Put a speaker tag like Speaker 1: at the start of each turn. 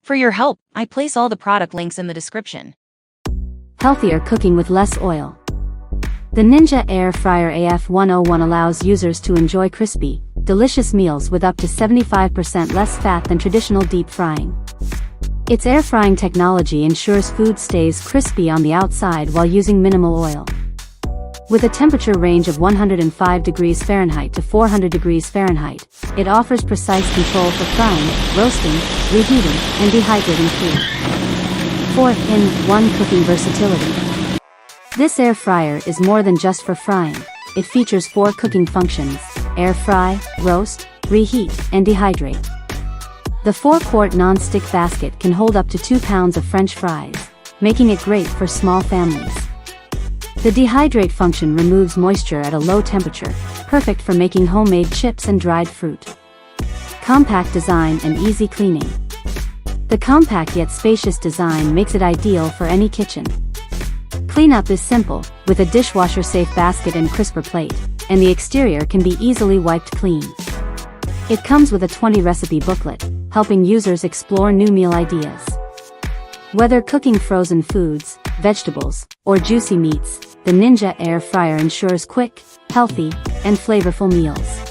Speaker 1: For your help, I place all the product links in the description.
Speaker 2: Healthier cooking with less oil. The Ninja Air Fryer AF101 allows users to enjoy crispy, delicious meals with up to 75% less fat than traditional deep frying. Its air frying technology ensures food stays crispy on the outside while using minimal oil. With a temperature range of 105 degrees Fahrenheit to 400 degrees Fahrenheit, it offers precise control for frying, roasting, reheating, and dehydrating food. 4-in-1 cooking versatility. This air fryer is more than just for frying. It features 4 cooking functions: air fry, roast, reheat, and dehydrate. The 4-quart non-stick basket can hold up to 2 pounds of French fries, making it great for small families. The dehydrate function removes moisture at a low temperature, perfect for making homemade chips and dried fruit. Compact design and easy cleaning. The compact yet spacious design makes it ideal for any kitchen. Cleanup is simple, with a dishwasher-safe basket and crisper plate, and the exterior can be easily wiped clean. It comes with a 20-recipe booklet, helping users explore new meal ideas. Whether cooking frozen foods, vegetables, or juicy meats, the Ninja Air Fryer ensures quick, healthy, and flavorful meals.